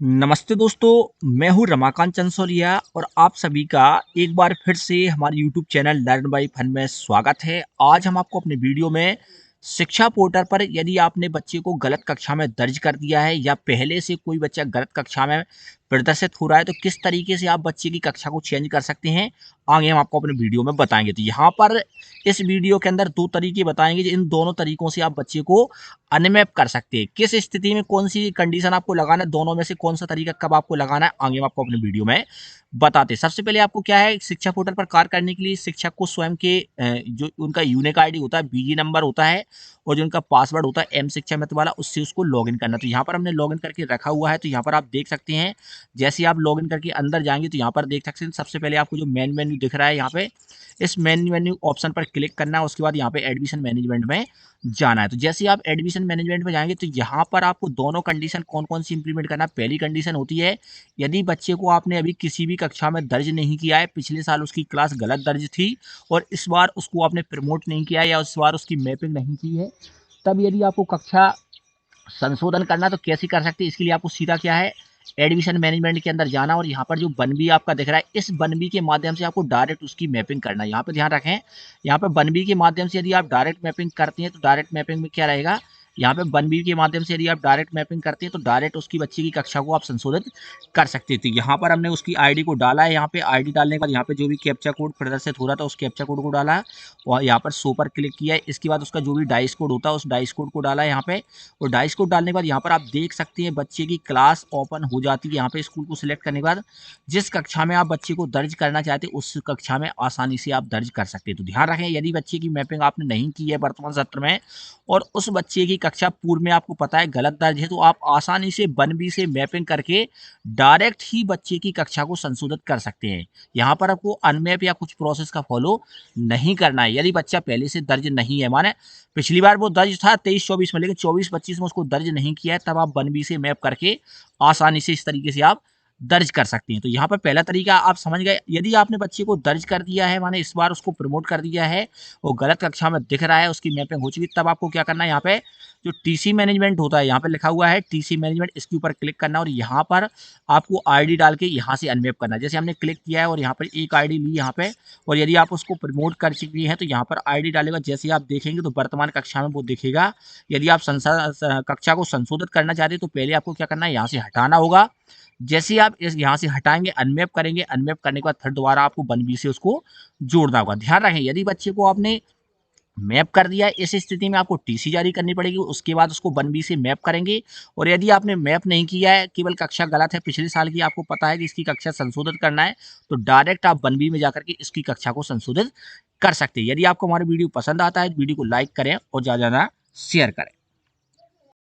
नमस्ते दोस्तों, मैं हूँ रमाकांत चंसोलिया और आप सभी का एक बार फिर से हमारे YouTube channel Learn by Fun में स्वागत है। आज हम आपको अपने वीडियो में शिक्षा पोर्टल पर यदि आपने बच्चे को गलत कक्षा में दर्ज कर दिया है या पहले से कोई बच्चा गलत कक्षा में प्रदर्शित हो रहा है तो किस तरीके से आप बच्चे की कक्षा को चेंज कर सकते हैं, आगे हम आपको अपने वीडियो में बताएंगे। तो यहाँ पर इस वीडियो के अंदर दो तरीके बताएंगे, इन दोनों तरीकों से आप बच्चे को अनमैप कर सकते हैं। किस स्थिति में कौन सी कंडीशन आपको लगाना है, दोनों में से कौन सा तरीका कब आपको लगाना है, आगे हम आपको अपने वीडियो में बताते हैं। सबसे पहले आपको क्या है, शिक्षा पोर्टल पर कार्य करने के लिए शिक्षक को स्वयं के जो उनका यूनिक आईडी होता है, बीजी नंबर होता है और जो उनका पासवर्ड होता है एम शिक्षा मित्र वाला, उससे उसको लॉगिन करना। तो यहाँ पर हमने लॉगिन करके रखा हुआ है। तो यहाँ पर आप देख सकते हैं, जैसे आप लॉगिन करके अंदर जाएंगे तो यहाँ पर देख सकते हैं सबसे पहले आपको जो मेन मेन्यू दिख रहा है, यहाँ पे इस मेन मेन्यू ऑप्शन पर क्लिक करना है। उसके बाद यहाँ पे एडमिशन मैनेजमेंट में जाना है। तो जैसे आप एडमिशन मैनेजमेंट में जाएंगे तो यहाँ पर आपको दोनों कंडीशन कौन कौन सी इंप्लीमेंट करना है। पहली कंडीशन होती है, यदि बच्चे को आपने अभी किसी भी कक्षा में दर्ज नहीं किया है, पिछले साल उसकी क्लास गलत दर्ज थी और इस बार उसको आपने प्रमोट नहीं किया या इस बार उसकी मैपिंग नहीं की है, तब यदि आपको कक्षा संशोधन करना तो कैसे कर सकते हैं। इसके लिए आपको सीधा क्या है, एडमिशन मैनेजमेंट के अंदर जाना और यहाँ पर जो बनबी आपका दिख रहा है, इस बनबी के माध्यम से आपको डायरेक्ट उसकी मैपिंग करना है। यहाँ पे ध्यान रखें, यहाँ पे बनबी के माध्यम से यदि आप डायरेक्ट मैपिंग करते हैं तो डायरेक्ट मैपिंग में क्या रहेगा, यहाँ पे बनबी के माध्यम से यदि आप डायरेक्ट मैपिंग करते हैं तो डायरेक्ट उसकी बच्चे की कक्षा को आप संशोधित कर सकते थे। यहाँ पर हमने उसकी आईडी को डाला है। यहाँ पे आईडी डालने के बाद यहाँ पे जो भी कैप्चा कोड प्रदर्शित हो रहा था उस कैप्चा कोड को डाला है और यहाँ पर शो पर क्लिक किया है। इसके बाद उसका जो भी डाइस कोड होता है उस डाइस कोड को डाला है यहाँ पे, और डाइस कोड डालने के बाद यहाँ पर आप देख सकते हैं बच्चे की क्लास ओपन हो जाती है। यहाँ पे स्कूल को सिलेक्ट करने के बाद जिस कक्षा में आप बच्चे को दर्ज करना चाहते हैं उस कक्षा में आसानी से आप दर्ज कर सकते हैं। तो ध्यान रखें, यदि बच्चे की मैपिंग आपने नहीं की है वर्तमान सत्र में और उस बच्चे की कक्षा पूर्व में आपको पता है गलत दर्ज है, तो आप आसानी से बनबी से मैपिंग करके डायरेक्ट ही बच्चे की कक्षा को संशोधित कर सकते हैं। यहाँ पर आपको अनमैप या कुछ प्रोसेस का फॉलो नहीं करना है। यदि बच्चा पहले से दर्ज नहीं है, माने पिछली बार वो दर्ज था 23-24 में, लेकिन 24-25 में उसको दर्ज नहीं किया है, तब आप बनबी से मैप करके आसानी से इस तरीके से आप दर्ज कर सकते हैं। तो यहाँ पर पहला तरीका आप समझ गए। यदि आपने बच्चे को दर्ज कर दिया है, माने इस बार उसको प्रमोट कर दिया है, वो गलत कक्षा में दिख रहा है, उसकी मैपिंग हो चुकी, तब आपको क्या करना है, यहाँ पे जो टीसी मैनेजमेंट होता है, यहाँ पे लिखा हुआ है टीसी मैनेजमेंट, इसके ऊपर क्लिक करना और यहाँ पर आपको आईडी डाल के यहाँ से अनमैप करना है। जैसे हमने क्लिक किया है और यहाँ पर एक आईडी ली यहाँ पे, और यदि आप उसको प्रमोट कर चुकी हैं तो यहाँ पर आईडी डालेगा। जैसे आप देखेंगे तो वर्तमान कक्षा में वो दिखेगा। यदि आप कक्षा को संशोधित करना चाहते हैं तो पहले आपको क्या करना है, यहाँ से हटाना होगा। जैसे आप इस यहाँ से हटाएंगे, अनमैप करेंगे, अनमैप करने के बाद फिर दोबारा आपको बनबी से उसको जोड़ना होगा। ध्यान रखें, यदि बच्चे को आपने मैप कर दिया है, इस स्थिति में आपको टीसी जारी करनी पड़ेगी। उसके बाद उसको बनबी से मैप करेंगे। और यदि आपने मैप नहीं किया है, केवल कक्षा गलत है पिछले साल की, आपको पता है कि इसकी कक्षा संशोधित करना है, तो डायरेक्ट आप बनबी में जाकर के इसकी कक्षा को संशोधित कर सकते हैं। यदि आपको हमारा वीडियो पसंद आता है तो वीडियो को लाइक करें और ज़्यादा से ज़्यादा शेयर करें।